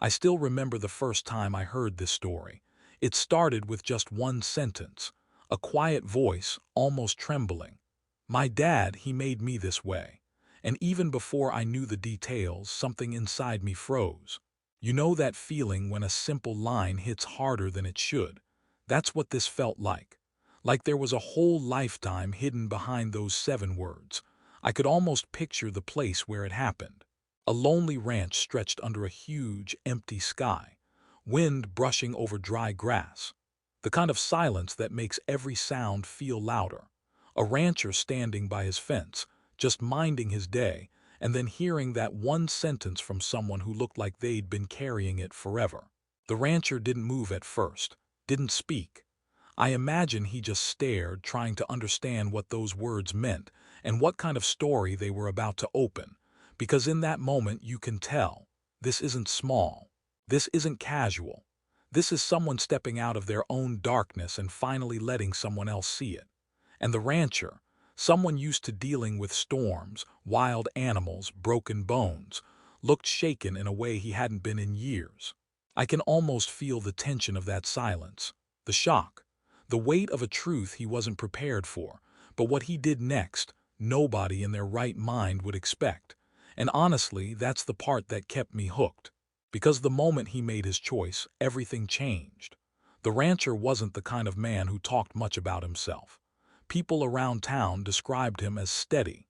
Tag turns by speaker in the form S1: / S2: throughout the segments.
S1: I still remember the first time I heard this story. It started with just one sentence, a quiet voice, almost trembling. My dad, he made me this way. And even before I knew the details, something inside me froze. You know that feeling when a simple line hits harder than it should? That's what this felt like. Like there was a whole lifetime hidden behind those 7 words. I could almost picture the place where it happened. A lonely ranch stretched under a huge, empty sky, wind brushing over dry grass. The kind of silence that makes every sound feel louder. A rancher standing by his fence, just minding his day, and then hearing that one sentence from someone who looked like they'd been carrying it forever. The rancher didn't move at first, didn't speak. I imagine he just stared, trying to understand what those words meant and what kind of story they were about to open. Because in that moment you can tell, this isn't small, this isn't casual. This is someone stepping out of their own darkness and finally letting someone else see it. And the rancher, someone used to dealing with storms, wild animals, broken bones, looked shaken in a way he hadn't been in years. I can almost feel the tension of that silence, the shock, the weight of a truth he wasn't prepared for, but what he did next, nobody in their right mind would expect. And honestly, that's the part that kept me hooked. Because the moment he made his choice, everything changed. The rancher wasn't the kind of man who talked much about himself. People around town described him as steady.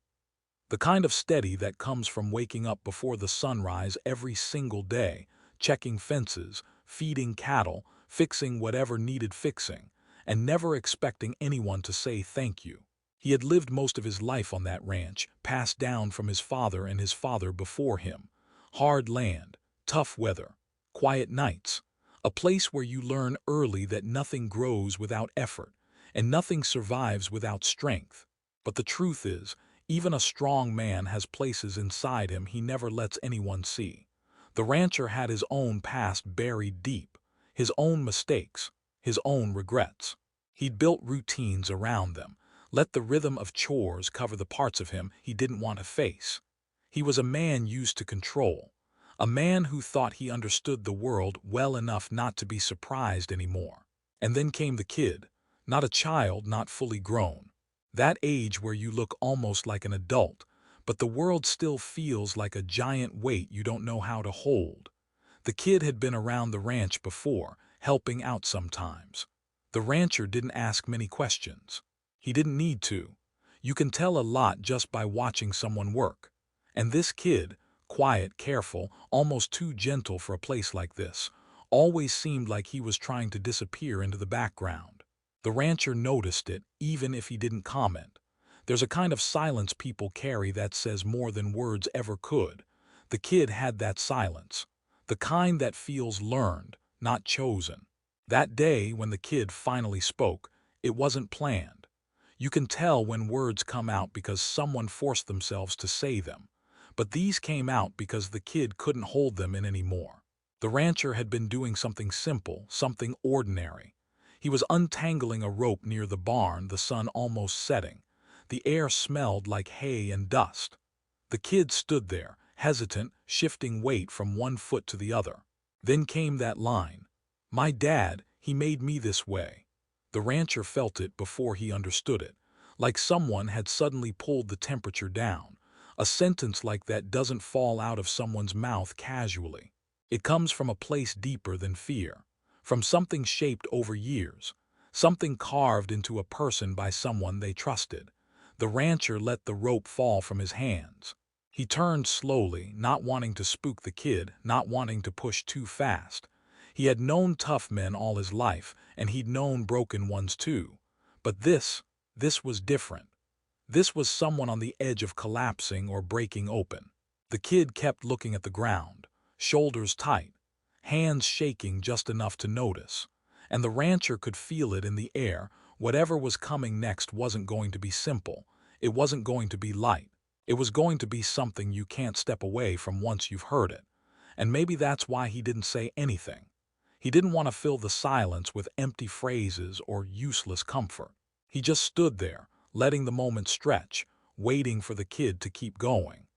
S1: The kind of steady that comes from waking up before the sunrise every single day, checking fences, feeding cattle, fixing whatever needed fixing, and never expecting anyone to say thank you. He had lived most of his life on that ranch, passed down from his father and his father before him. Hard land, tough weather, quiet nights, a place where you learn early that nothing grows without effort, and nothing survives without strength. But the truth is, even a strong man has places inside him he never lets anyone see. The rancher had his own past buried deep, his own mistakes, his own regrets. He'd built routines around them, let the rhythm of chores cover the parts of him he didn't want to face. He was a man used to control, a man who thought he understood the world well enough not to be surprised anymore. And then came the kid, not a child, not fully grown. That age where you look almost like an adult, but the world still feels like a giant weight you don't know how to hold. The kid had been around the ranch before, helping out sometimes. The rancher didn't ask many questions. He didn't need to. You can tell a lot just by watching someone work. And this kid, quiet, careful, almost too gentle for a place like this, always seemed like he was trying to disappear into the background. The rancher noticed it, even if he didn't comment. There's a kind of silence people carry that says more than words ever could. The kid had that silence, the kind that feels learned, not chosen. That day, when the kid finally spoke, it wasn't planned. You can tell when words come out because someone forced themselves to say them. But these came out because the kid couldn't hold them in anymore. The rancher had been doing something simple, something ordinary. He was untangling a rope near the barn, the sun almost setting. The air smelled like hay and dust. The kid stood there, hesitant, shifting weight from one foot to the other. Then came that line. My dad, he made me this way. The rancher felt it before he understood it, like someone had suddenly pulled the temperature down. A sentence like that doesn't fall out of someone's mouth casually. It comes from a place deeper than fear, from something shaped over years, something carved into a person by someone they trusted. The rancher let the rope fall from his hands. He turned slowly, not wanting to spook the kid, not wanting to push too fast. He had known tough men all his life, and he'd known broken ones too. But this was different. This was someone on the edge of collapsing or breaking open. The kid kept looking at the ground, shoulders tight, hands shaking just enough to notice. And the rancher could feel it in the air. Whatever was coming next wasn't going to be simple. It wasn't going to be light. It was going to be something you can't step away from once you've heard it. And maybe that's why he didn't say anything. He didn't want to fill the silence with empty phrases or useless comfort. He just stood there, letting the moment stretch, waiting for the kid to keep going.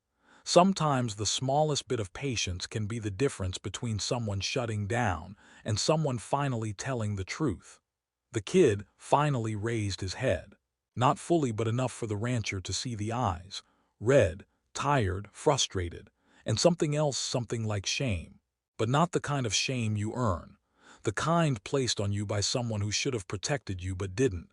S1: Sometimes the smallest bit of patience can be the difference between someone shutting down and someone finally telling the truth. The kid finally raised his head. Not fully but enough for the rancher to see the eyes. Red, tired, frustrated, and something else, something like shame. But not the kind of shame you earn. The kind placed on you by someone who should have protected you but didn't.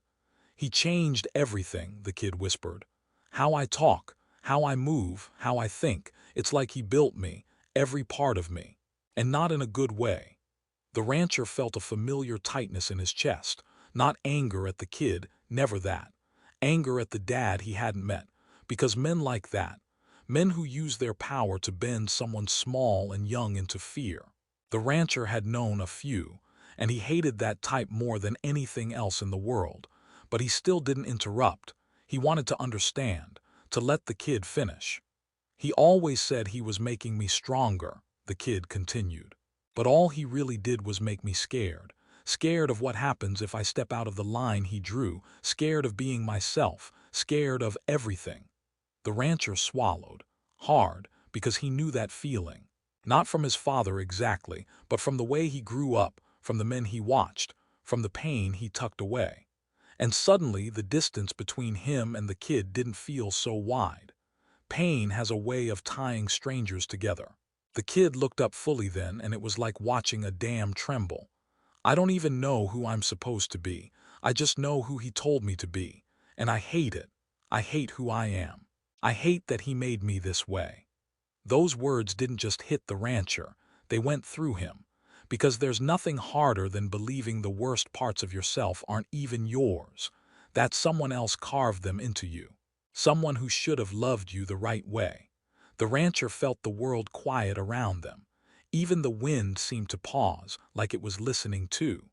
S1: "He changed everything," the kid whispered. "How I talk, how I move, how I think. It's like he built me, every part of me. And not in a good way." The rancher felt a familiar tightness in his chest. Not anger at the kid, never that. Anger at the dad he hadn't met. Because men like that, men who use their power to bend someone small and young into fear. The rancher had known a few, and he hated that type more than anything else in the world. But he still didn't interrupt. He wanted to understand, to let the kid finish. "He always said he was making me stronger," the kid continued. "But all he really did was make me scared. Scared of what happens if I step out of the line he drew, scared of being myself, scared of everything." The rancher swallowed, hard, because he knew that feeling. Not from his father exactly, but from the way he grew up, from the men he watched, from the pain he tucked away. And suddenly the distance between him and the kid didn't feel so wide. Pain has a way of tying strangers together. The kid looked up fully then, and it was like watching a dam tremble. "I don't even know who I'm supposed to be. I just know who he told me to be. And I hate it. I hate who I am. I hate that he made me this way." Those words didn't just hit the rancher, they went through him. Because there's nothing harder than believing the worst parts of yourself aren't even yours, that someone else carved them into you. Someone who should have loved you the right way. The rancher felt the world quiet around them. Even the wind seemed to pause, like it was listening too.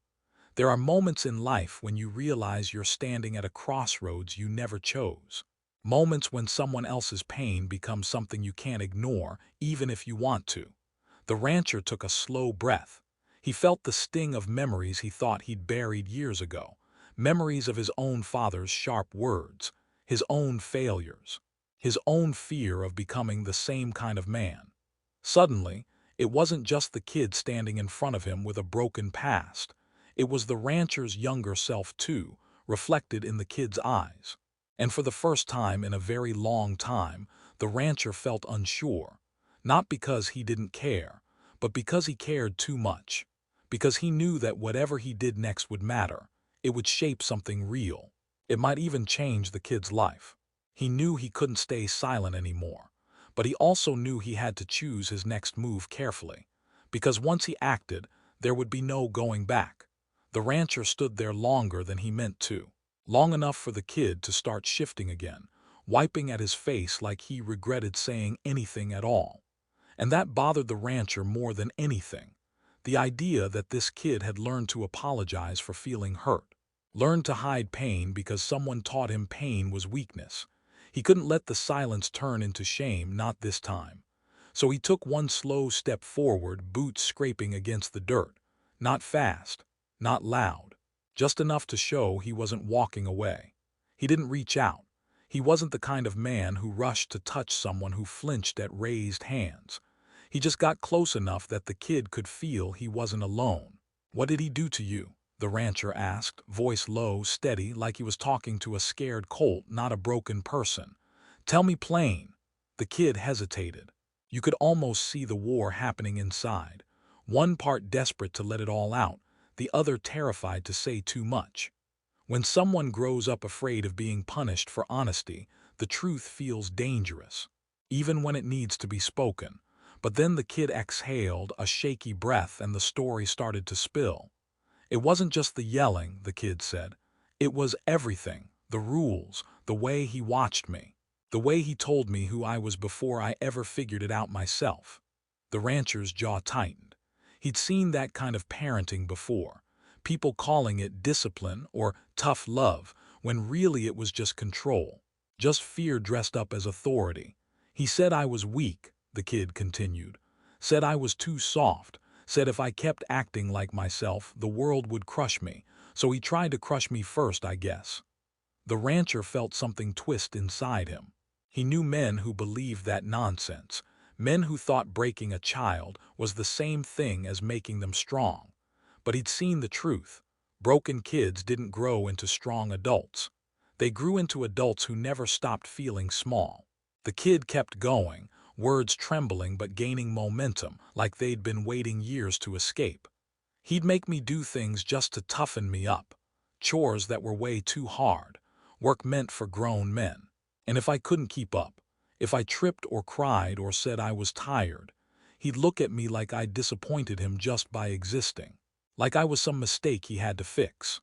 S1: There are moments in life when you realize you're standing at a crossroads you never chose. Moments when someone else's pain becomes something you can't ignore, even if you want to. The rancher took a slow breath. He felt the sting of memories he thought he'd buried years ago. Memories of his own father's sharp words, his own failures, his own fear of becoming the same kind of man. Suddenly, it wasn't just the kid standing in front of him with a broken past. It was the rancher's younger self too, reflected in the kid's eyes. And for the first time in a very long time, the rancher felt unsure. Not because he didn't care, but because he cared too much. Because he knew that whatever he did next would matter. It would shape something real. It might even change the kid's life. He knew he couldn't stay silent anymore. But he also knew he had to choose his next move carefully. Because once he acted, there would be no going back. The rancher stood there longer than he meant to. Long enough for the kid to start shifting again, wiping at his face like he regretted saying anything at all. And that bothered the rancher more than anything. The idea that this kid had learned to apologize for feeling hurt. Learned to hide pain because someone taught him pain was weakness. He couldn't let the silence turn into shame, not this time. So he took one slow step forward, boots scraping against the dirt. Not fast, not loud. Just enough to show he wasn't walking away. He didn't reach out. He wasn't the kind of man who rushed to touch someone who flinched at raised hands. He just got close enough that the kid could feel he wasn't alone. "What did he do to you?" the rancher asked, voice low, steady, like he was talking to a scared colt, not a broken person. "Tell me plain." The kid hesitated. You could almost see the war happening inside. One part desperate to let it all out, the other terrified to say too much. When someone grows up afraid of being punished for honesty, the truth feels dangerous, even when it needs to be spoken. But then the kid exhaled a shaky breath and the story started to spill. "It wasn't just the yelling," the kid said. "It was everything, the rules, the way he watched me, the way he told me who I was before I ever figured it out myself." The rancher's jaw tightened. He'd seen that kind of parenting before. People calling it discipline or tough love, when really it was just control. Just fear dressed up as authority. "He said I was weak," the kid continued. "Said I was too soft. Said if I kept acting like myself, the world would crush me. So he tried to crush me first, I guess." The rancher felt something twist inside him. He knew men who believed that nonsense, men who thought breaking a child was the same thing as making them strong. But he'd seen the truth. Broken kids didn't grow into strong adults. They grew into adults who never stopped feeling small. The kid kept going, words trembling but gaining momentum like they'd been waiting years to escape. He'd make me do things just to toughen me up. Chores that were way too hard. Work meant for grown men. And if I couldn't keep up, if I tripped or cried or said I was tired, he'd look at me like I'd disappointed him just by existing. Like I was some mistake he had to fix.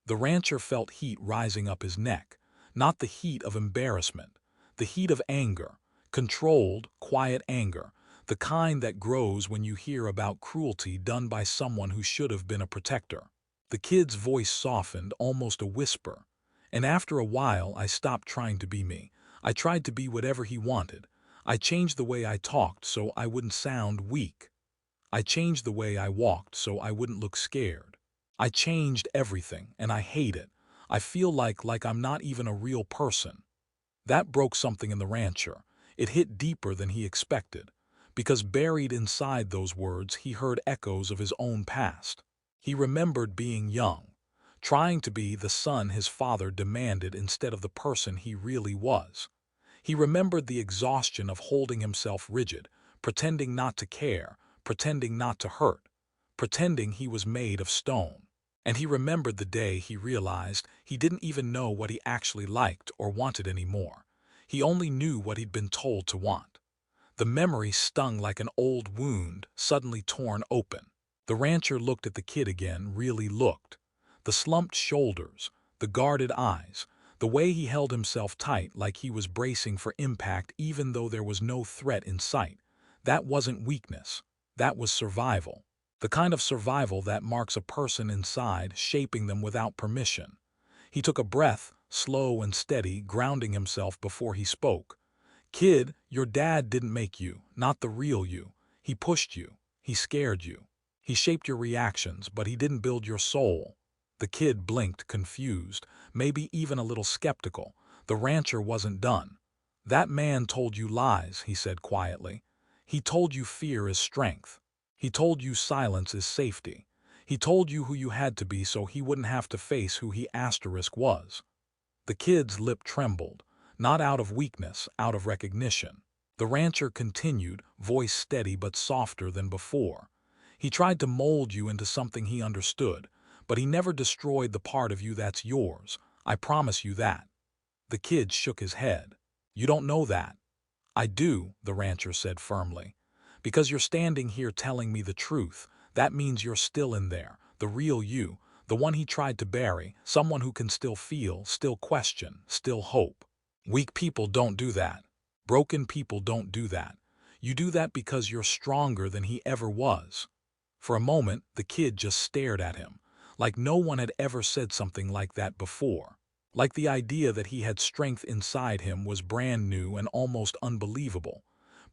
S1: The rancher felt heat rising up his neck, not the heat of embarrassment, the heat of anger, controlled, quiet anger, the kind that grows when you hear about cruelty done by someone who should have been a protector. The kid's voice softened, almost a whisper, and after a while I stopped trying to be me. I tried to be whatever he wanted. I changed the way I talked so I wouldn't sound weak. I changed the way I walked so I wouldn't look scared. I changed everything, and I hate it. I feel like I'm not even a real person. That broke something in the rancher. It hit deeper than he expected, because buried inside those words he heard echoes of his own past. He remembered being young, trying to be the son his father demanded instead of the person he really was. He remembered the exhaustion of holding himself rigid, pretending not to care, pretending not to hurt, pretending he was made of stone. And he remembered the day he realized he didn't even know what he actually liked or wanted anymore. He only knew what he'd been told to want. The memory stung like an old wound suddenly torn open. The rancher looked at the kid again, really looked. The slumped shoulders, the guarded eyes, the way he held himself tight like he was bracing for impact even though there was no threat in sight. That wasn't weakness. That was survival. The kind of survival that marks a person inside, shaping them without permission. He took a breath, slow and steady, grounding himself before he spoke. Kid, your dad didn't make you, not the real you. He pushed you. He scared you. He shaped your reactions, but he didn't build your soul. The kid blinked, confused, maybe even a little skeptical. The rancher wasn't done. That man told you lies, he said quietly. He told you fear is strength. He told you silence is safety. He told you who you had to be so he wouldn't have to face who he was. The kid's lip trembled, not out of weakness, out of recognition. The rancher continued, voice steady but softer than before. He tried to mold you into something he understood, but he never destroyed the part of you that's yours. I promise you that. The kid shook his head. You don't know that. I do, the rancher said firmly. Because you're standing here telling me the truth, that means you're still in there, the real you, the one he tried to bury, someone who can still feel, still question, still hope. Weak people don't do that. Broken people don't do that. You do that because you're stronger than he ever was. For a moment, the kid just stared at him, like no one had ever said something like that before. Like the idea that he had strength inside him was brand new and almost unbelievable.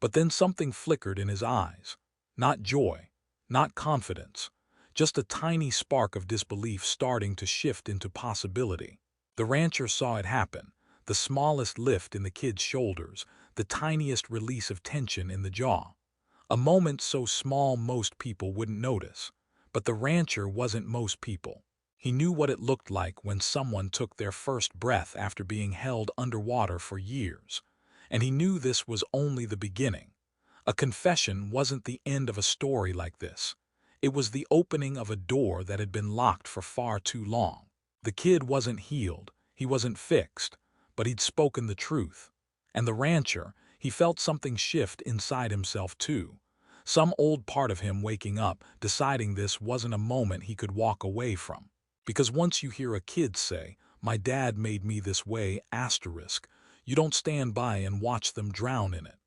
S1: But then something flickered in his eyes. Not joy, not confidence, just a tiny spark of disbelief starting to shift into possibility. The rancher saw it happen, the smallest lift in the kid's shoulders, the tiniest release of tension in the jaw. A moment so small most people wouldn't notice. But the rancher wasn't most people. He knew what it looked like when someone took their first breath after being held underwater for years. And he knew this was only the beginning. A confession wasn't the end of a story like this. It was the opening of a door that had been locked for far too long. The kid wasn't healed, he wasn't fixed, but he'd spoken the truth. And the rancher, he felt something shift inside himself too. Some old part of him waking up, deciding this wasn't a moment he could walk away from. Because once you hear a kid say, "My dad made me this way," you don't stand by and watch them drown in it.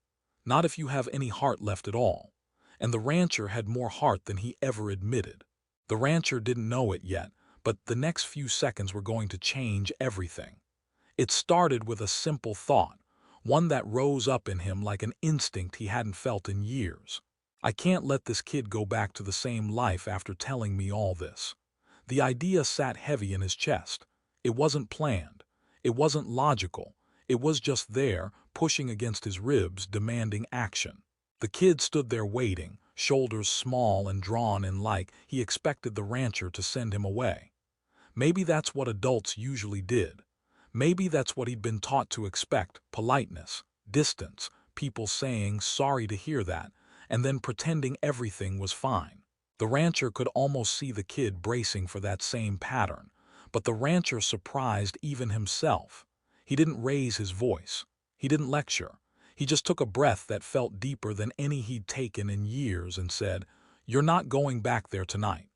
S1: Not if you have any heart left at all. And the rancher had more heart than he ever admitted. The rancher didn't know it yet, but the next few seconds were going to change everything. It started with a simple thought, one that rose up in him like an instinct he hadn't felt in years. I can't let this kid go back to the same life after telling me all this. The idea sat heavy in his chest. It wasn't planned. It wasn't logical. It was just there, pushing against his ribs, demanding action. The kid stood there waiting, shoulders small and drawn in like he expected the rancher to send him away. Maybe that's what adults usually did. Maybe that's what he'd been taught to expect: politeness, distance, people saying sorry to hear that, and then pretending everything was fine. The rancher could almost see the kid bracing for that same pattern, but the rancher surprised even himself. He didn't raise his voice. He didn't lecture. He just took a breath that felt deeper than any he'd taken in years and said, "You're not going back there tonight."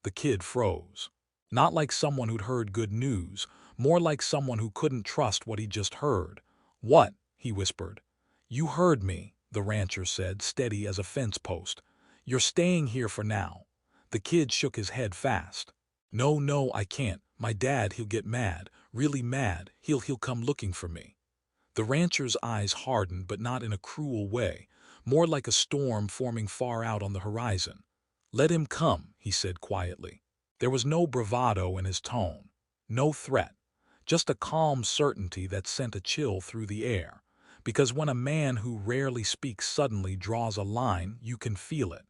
S1: The kid froze. Not like someone who'd heard good news, more like someone who couldn't trust what he'd just heard. "What?" he whispered. "You heard me," the rancher said, steady as a fence post. "You're staying here for now." The kid shook his head fast. "No, no, I can't. My dad, he'll get mad, really mad. He'll come looking for me." The rancher's eyes hardened, but not in a cruel way, more like a storm forming far out on the horizon. "Let him come," he said quietly. There was no bravado in his tone, no threat, just a calm certainty that sent a chill through the air. Because when a man who rarely speaks suddenly draws a line, you can feel it.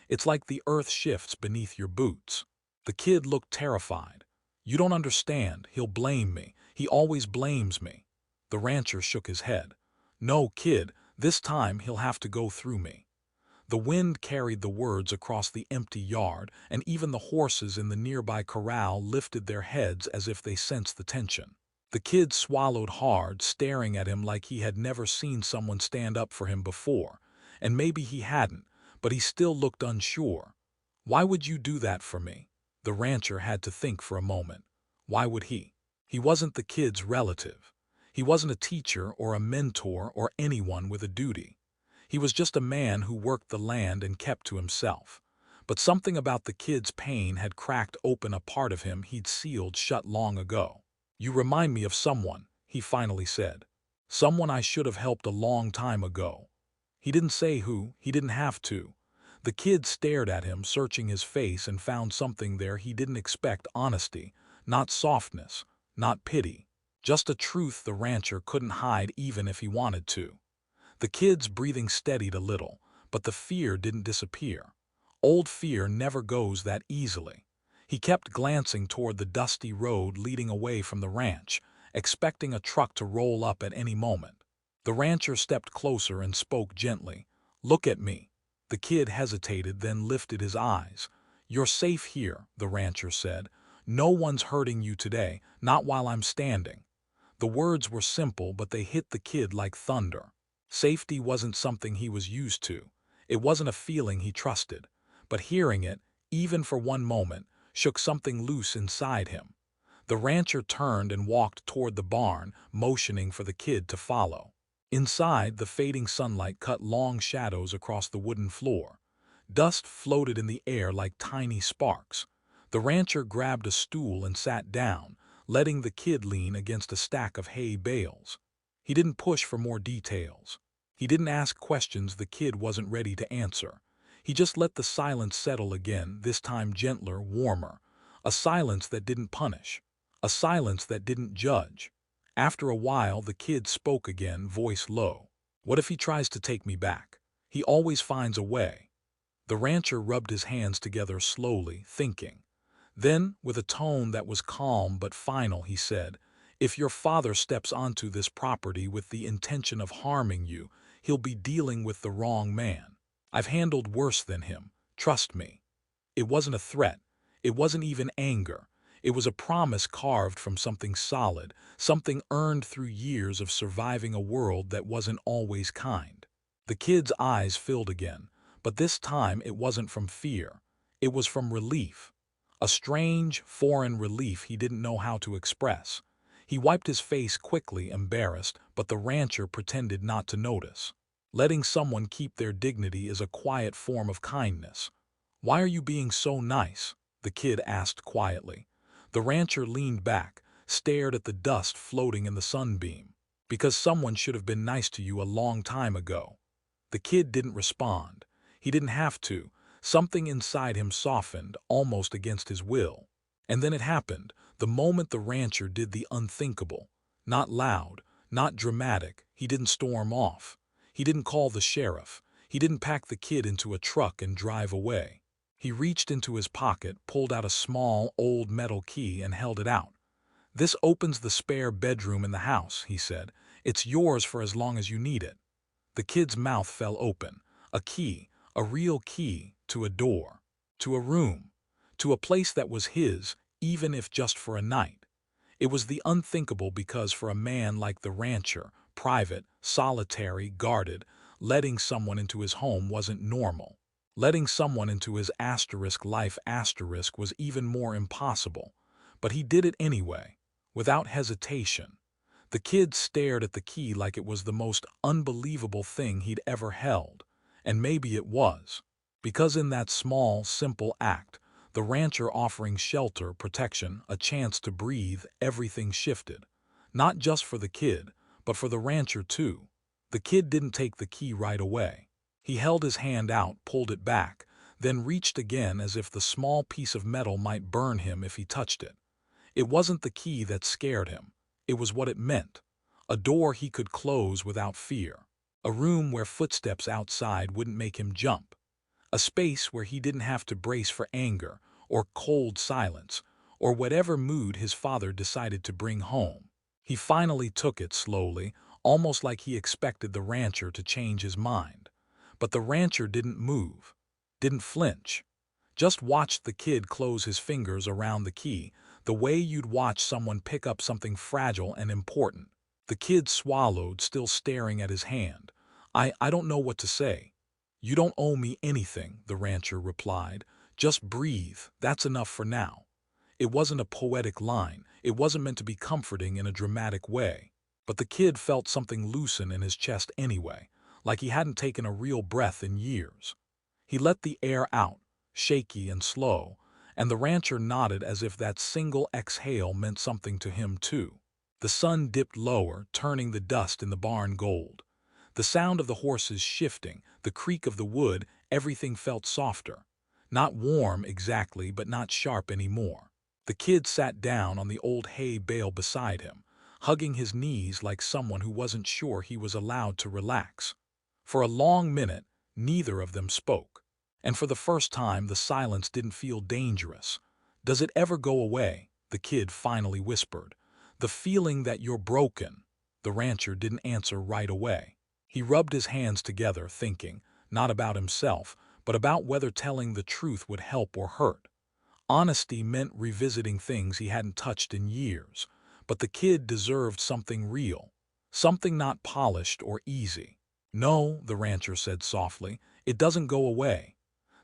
S1: It's like the earth shifts beneath your boots. The kid looked terrified. "You don't understand. He'll blame me. He always blames me." The rancher shook his head. "No, kid, this time he'll have to go through me." The wind carried the words across the empty yard, and even the horses in the nearby corral lifted their heads as if they sensed the tension. The kid swallowed hard, staring at him like he had never seen someone stand up for him before. And maybe he hadn't, but he still looked unsure. "Why would you do that for me?" The rancher had to think for a moment. Why would he? He wasn't the kid's relative. He wasn't a teacher or a mentor or anyone with a duty. He was just a man who worked the land and kept to himself. But something about the kid's pain had cracked open a part of him he'd sealed shut long ago. "You remind me of someone," he finally said. "Someone I should have helped a long time ago." He didn't say who. He didn't have to. The kid stared at him, searching his face, and found something there he didn't expect: honesty, not softness, not pity. Just a truth the rancher couldn't hide even if he wanted to. The kid's breathing steadied a little, but the fear didn't disappear. Old fear never goes that easily. He kept glancing toward the dusty road leading away from the ranch, expecting a truck to roll up at any moment. The rancher stepped closer and spoke gently. "Look at me." The kid hesitated, then lifted his eyes. "You're safe here," the rancher said. "No one's hurting you today, not while I'm standing." The words were simple, but they hit the kid like thunder. Safety wasn't something he was used to. It wasn't a feeling he trusted. But hearing it, even for one moment, shook something loose inside him. The rancher turned and walked toward the barn, motioning for the kid to follow. Inside, the fading sunlight cut long shadows across the wooden floor. Dust floated in the air like tiny sparks. The rancher grabbed a stool and sat down, letting the kid lean against a stack of hay bales. He didn't push for more details. He didn't ask questions the kid wasn't ready to answer. He just let the silence settle again, this time gentler, warmer. A silence that didn't punish. A silence that didn't judge. After a while, the kid spoke again, voice low. "What if he tries to take me back? He always finds a way." The rancher rubbed his hands together slowly, thinking. Then, with a tone that was calm but final, he said, "If your father steps onto this property with the intention of harming you, he'll be dealing with the wrong man. I've handled worse than him. Trust me." It wasn't a threat. It wasn't even anger. It was a promise carved from something solid, something earned through years of surviving a world that wasn't always kind. The kid's eyes filled again, but this time it wasn't from fear. It was from relief. A strange, foreign relief he didn't know how to express. He wiped his face quickly, embarrassed, but the rancher pretended not to notice. Letting someone keep their dignity is a quiet form of kindness. "Why are you being so nice?" the kid asked quietly. The rancher leaned back, stared at the dust floating in the sunbeam. "Because someone should have been nice to you a long time ago." The kid didn't respond. He didn't have to. Something inside him softened, almost against his will. And then it happened, the moment the rancher did the unthinkable. Not loud, not dramatic, He didn't storm off. He didn't call the sheriff. He didn't pack the kid into a truck and drive away. He reached into his pocket, pulled out a small, old metal key and held it out. "This opens the spare bedroom in the house," he said. "It's yours for as long as you need it." The kid's mouth fell open. A key, a real key, to a door, to a room, to a place that was his, even if just for a night. It was the unthinkable because for a man like the rancher, private, solitary, guarded, letting someone into his home wasn't normal. Letting someone into his life was even more impossible. But he did it anyway, without hesitation. The kid stared at the key like it was the most unbelievable thing he'd ever held. And maybe it was. Because in that small, simple act, the rancher offering shelter, protection, a chance to breathe, everything shifted. Not just for the kid, but for the rancher too. The kid didn't take the key right away. He held his hand out, pulled it back, then reached again as if the small piece of metal might burn him if he touched it. It wasn't the key that scared him. It was what it meant. A door he could close without fear. A room where footsteps outside wouldn't make him jump. A space where he didn't have to brace for anger, or cold silence, or whatever mood his father decided to bring home. He finally took it slowly, almost like he expected the rancher to change his mind. But the rancher didn't move, didn't flinch. Just watched the kid close his fingers around the key, the way you'd watch someone pick up something fragile and important. The kid swallowed, still staring at his hand. I don't know what to say." "You don't owe me anything," the rancher replied. "Just breathe, that's enough for now." It wasn't a poetic line. It wasn't meant to be comforting in a dramatic way. But the kid felt something loosen in his chest anyway, like he hadn't taken a real breath in years. He let the air out, shaky and slow, and the rancher nodded as if that single exhale meant something to him too. The sun dipped lower, turning the dust in the barn gold. The sound of the horses shifting, the creak of the wood, everything felt softer. Not warm exactly, but not sharp anymore. The kid sat down on the old hay bale beside him, hugging his knees like someone who wasn't sure he was allowed to relax. For a long minute, neither of them spoke. And for the first time, the silence didn't feel dangerous. "Does it ever go away?" the kid finally whispered. "The feeling that you're broken." The rancher didn't answer right away. He rubbed his hands together, thinking, not about himself, but about whether telling the truth would help or hurt. Honesty meant revisiting things he hadn't touched in years, but the kid deserved something real, something not polished or easy. "No," the rancher said softly, "it doesn't go away."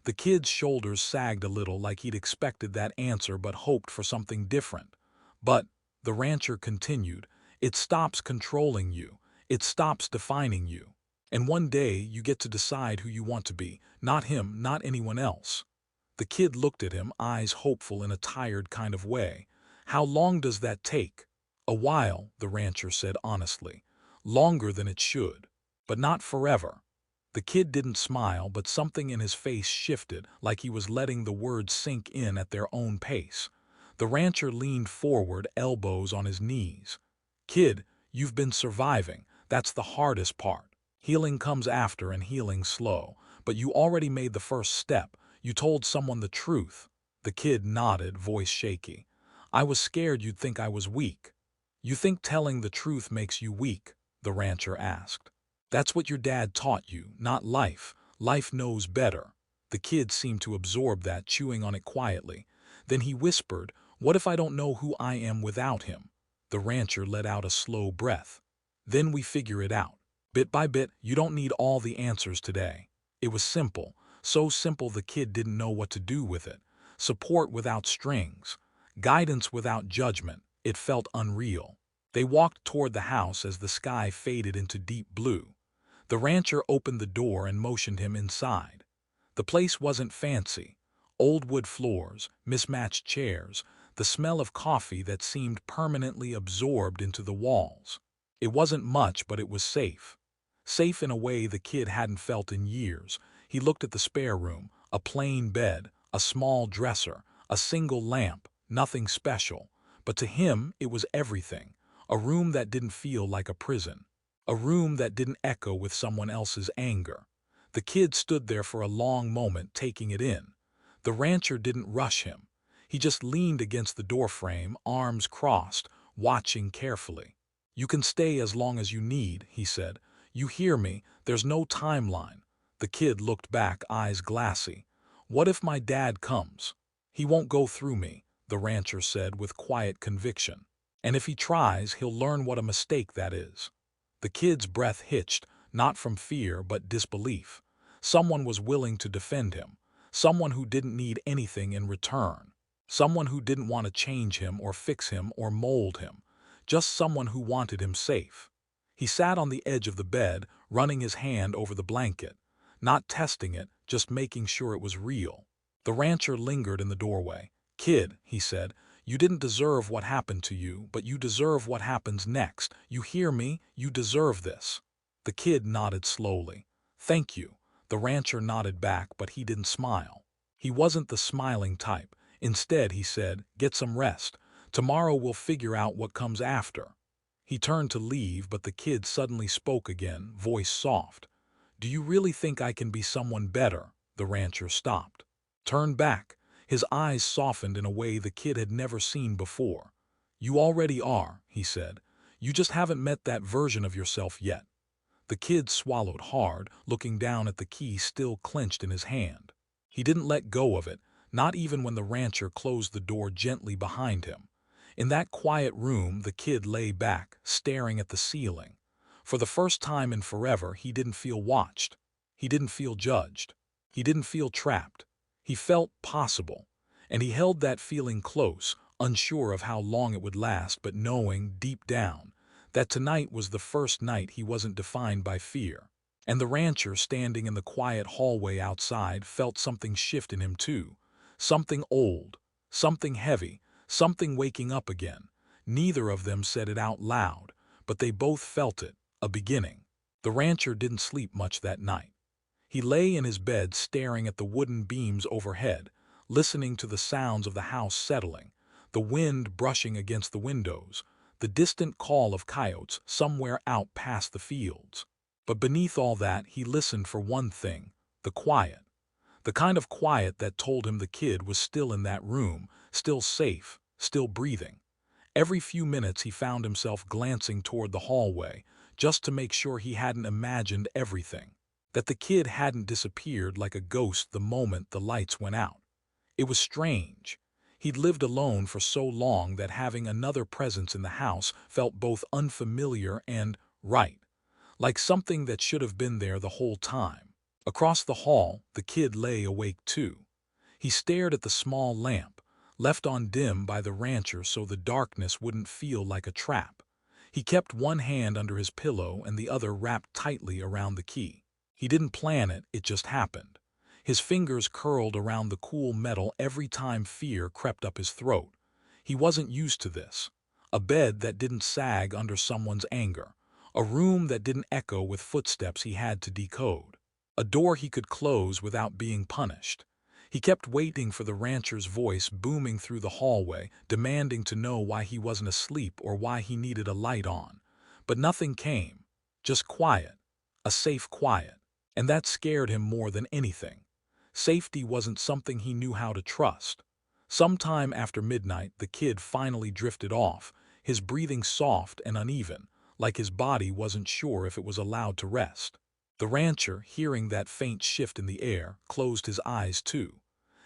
S1: The kid's shoulders sagged a little, like he'd expected that answer but hoped for something different. "But," the rancher continued, "it stops controlling you. It stops defining you. And one day you get to decide who you want to be, not him, not anyone else." The kid looked at him, eyes hopeful in a tired kind of way. "How long does that take?" "A while," the rancher said honestly. "Longer than it should. But not forever." The kid didn't smile, but something in his face shifted, like he was letting the words sink in at their own pace. The rancher leaned forward, elbows on his knees. "Kid, you've been surviving. That's the hardest part. Healing comes after, and healing's slow. But you already made the first step. You told someone the truth." The kid nodded, voice shaky. "I was scared you'd think I was weak." "You think telling the truth makes you weak?" the rancher asked. "That's what your dad taught you, not life. Life knows better." The kid seemed to absorb that, chewing on it quietly. Then he whispered, "What if I don't know who I am without him?" The rancher let out a slow breath. "Then we figure it out. Bit by bit. You don't need all the answers today." It was simple. So simple the kid didn't know what to do with it. Support without strings. Guidance without judgment. It felt unreal. They walked toward the house as the sky faded into deep blue. The rancher opened the door and motioned him inside. The place wasn't fancy. Old wood floors, mismatched chairs, the smell of coffee that seemed permanently absorbed into the walls. It wasn't much, but it was safe. Safe in a way the kid hadn't felt in years. He looked at the spare room, a plain bed, a small dresser, a single lamp, nothing special. But to him, it was everything. A room that didn't feel like a prison. a room that didn't echo with someone else's anger. The kid stood there for a long moment, taking it in. The rancher didn't rush him. He just leaned against the doorframe, arms crossed, watching carefully. "You can stay as long as you need," he said. "You hear me? There's no timeline." The kid looked back, eyes glassy. "What if my dad comes?" "He won't go through me," the rancher said with quiet conviction. "And if he tries, he'll learn what a mistake that is." The kid's breath hitched, not from fear but disbelief. Someone was willing to defend him. Someone who didn't need anything in return. Someone who didn't want to change him or fix him or mold him. Just someone who wanted him safe. He sat on the edge of the bed, running his hand over the blanket. Not testing it, just making sure it was real. The rancher lingered in the doorway. "Kid," he said, "you didn't deserve what happened to you, but you deserve what happens next. You hear me? You deserve this." The kid nodded slowly. "Thank you." The rancher nodded back, but he didn't smile. He wasn't the smiling type. Instead, he said, "Get some rest. Tomorrow we'll figure out what comes after." He turned to leave, but the kid suddenly spoke again, voice soft. "Do you really think I can be someone better?" The rancher stopped. Turned back. His eyes softened in a way the kid had never seen before. "You already are," he said. "You just haven't met that version of yourself yet." The kid swallowed hard, looking down at the key still clenched in his hand. He didn't let go of it, not even when the rancher closed the door gently behind him. In that quiet room, the kid lay back, staring at the ceiling. For the first time in forever, he didn't feel watched. He didn't feel judged. He didn't feel trapped. He felt possible. And he held that feeling close, unsure of how long it would last, but knowing, deep down, that tonight was the first night he wasn't defined by fear. And the rancher, standing in the quiet hallway outside, felt something shift in him too. Something old, something heavy, something waking up again. Neither of them said it out loud, but they both felt it, a beginning. The rancher didn't sleep much that night. He lay in his bed staring at the wooden beams overhead, listening to the sounds of the house settling, the wind brushing against the windows, the distant call of coyotes somewhere out past the fields. But beneath all that, he listened for one thing, the quiet. The kind of quiet that told him the kid was still in that room, still safe, still breathing. Every few minutes he found himself glancing toward the hallway, just to make sure he hadn't imagined everything. That the kid hadn't disappeared like a ghost the moment the lights went out. It was strange. He'd lived alone for so long that having another presence in the house felt both unfamiliar and right, like something that should have been there the whole time. Across the hall, the kid lay awake too. He stared at the small lamp, left on dim by the rancher so the darkness wouldn't feel like a trap. He kept one hand under his pillow and the other wrapped tightly around the key. He didn't plan it, it just happened. His fingers curled around the cool metal every time fear crept up his throat. He wasn't used to this. A bed that didn't sag under someone's anger. A room that didn't echo with footsteps he had to decode. A door he could close without being punished. He kept waiting for the rancher's voice booming through the hallway, demanding to know why he wasn't asleep or why he needed a light on. But nothing came. Just quiet. A safe quiet. And that scared him more than anything. Safety wasn't something he knew how to trust. Sometime after midnight, the kid finally drifted off, his breathing soft and uneven, like his body wasn't sure if it was allowed to rest. The rancher, hearing that faint shift in the air, closed his eyes too.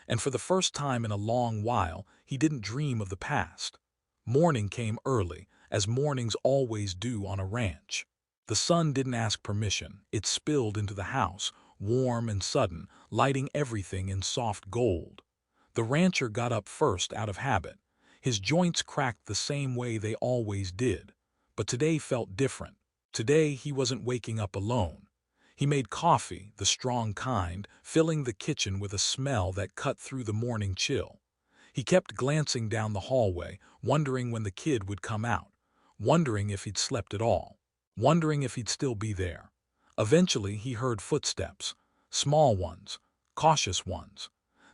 S1: And for the first time in a long while, he didn't dream of the past. Morning came early, as mornings always do on a ranch. The sun didn't ask permission, it spilled into the house, warm and sudden, lighting everything in soft gold. The rancher got up first out of habit. His joints cracked the same way they always did. But today felt different. Today he wasn't waking up alone. He made coffee, the strong kind, filling the kitchen with a smell that cut through the morning chill. He kept glancing down the hallway, wondering when the kid would come out, wondering if he'd slept at all, wondering if he'd still be there. Eventually he heard footsteps, small ones, cautious ones.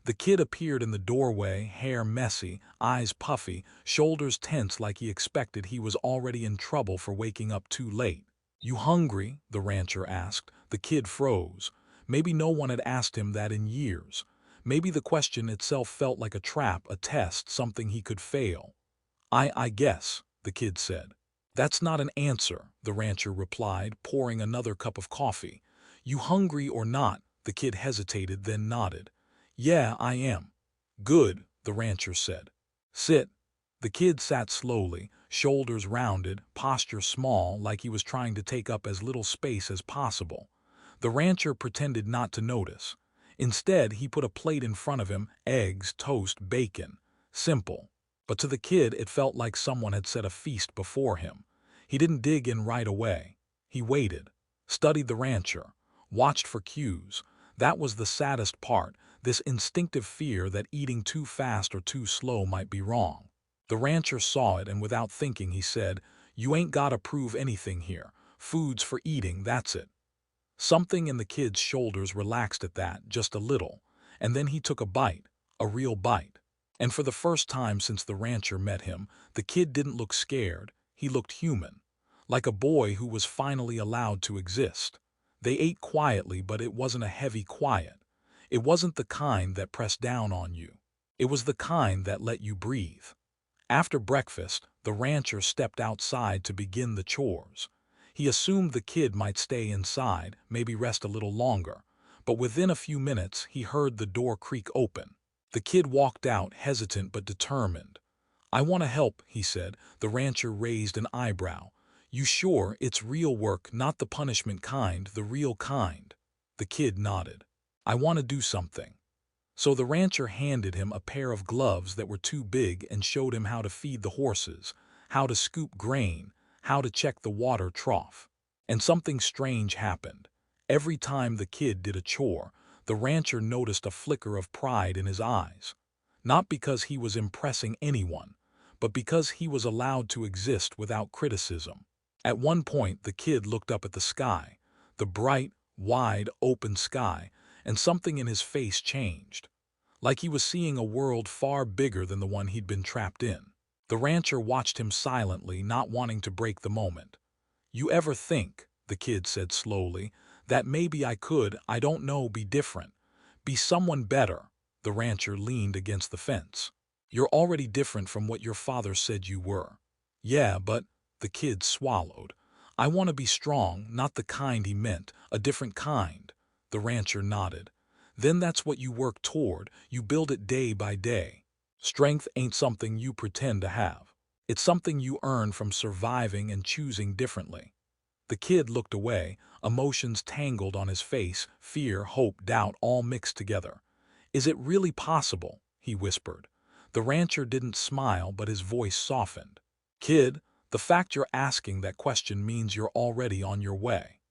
S1: The kid appeared in the doorway, hair messy, eyes puffy, shoulders tense like he expected he was already in trouble for waking up too late. "You hungry?" the rancher asked. The kid froze. Maybe no one had asked him that in years. Maybe the question itself felt like a trap, a test, something he could fail. I guess, the kid said. "That's not an answer," the rancher replied, pouring another cup of coffee. "You hungry or not?" The kid hesitated, then nodded. "Yeah, I am." "Good," the rancher said. "Sit." The kid sat slowly, shoulders rounded, posture small, like he was trying to take up as little space as possible. The rancher pretended not to notice. Instead, he put a plate in front of him, eggs, toast, bacon. Simple. But to the kid, it felt like someone had set a feast before him. He didn't dig in right away. He waited, studied the rancher, watched for cues. That was the saddest part, this instinctive fear that eating too fast or too slow might be wrong. The rancher saw it, and without thinking, he said, "You ain't gotta prove anything here. Food's for eating, that's it." Something in the kid's shoulders relaxed at that, just a little, and then he took a bite, a real bite. And for the first time since the rancher met him, the kid didn't look scared, he looked human, like a boy who was finally allowed to exist. They ate quietly, but it wasn't a heavy quiet. It wasn't the kind that pressed down on you. It was the kind that let you breathe. After breakfast, the rancher stepped outside to begin the chores. He assumed the kid might stay inside, maybe rest a little longer, but within a few minutes he heard the door creak open. The kid walked out, hesitant but determined. "I want to help," he said. The rancher raised an eyebrow. "You sure it's real work, not the punishment kind, the real kind?" The kid nodded. "I want to do something." So the rancher handed him a pair of gloves that were too big and showed him how to feed the horses, how to scoop grain, how to check the water trough. And something strange happened. Every time the kid did a chore, the rancher noticed a flicker of pride in his eyes. Not because he was impressing anyone, but because he was allowed to exist without criticism. At one point, the kid looked up at the sky, the bright, wide, open sky, and something in his face changed. Like he was seeing a world far bigger than the one he'd been trapped in. The rancher watched him silently, not wanting to break the moment. "You ever think," the kid said slowly, "that maybe I could, I don't know, be different? Be someone better?" The rancher leaned against the fence. "You're already different from what your father said you were." "Yeah, but," the kid swallowed, "I want to be strong, not the kind he meant, a different kind." The rancher nodded. "Then that's what you work toward, you build it day by day. Strength ain't something you pretend to have. It's something you earn from surviving and choosing differently." The kid looked away, emotions tangled on his face, fear, hope, doubt, all mixed together. "Is it really possible?" he whispered. The rancher didn't smile, but his voice softened. "Kid, the fact you're asking that question means you're already on your way."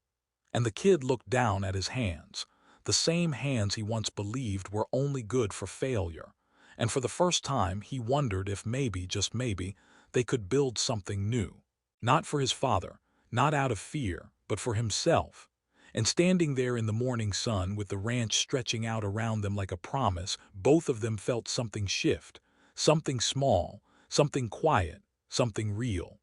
S1: And the kid looked down at his hands, the same hands he once believed were only good for failure. And for the first time, he wondered if maybe, just maybe, they could build something new. Not for his father, not out of fear, but for himself. And standing there in the morning sun with the ranch stretching out around them like a promise, both of them felt something shift, something small, something quiet, something real.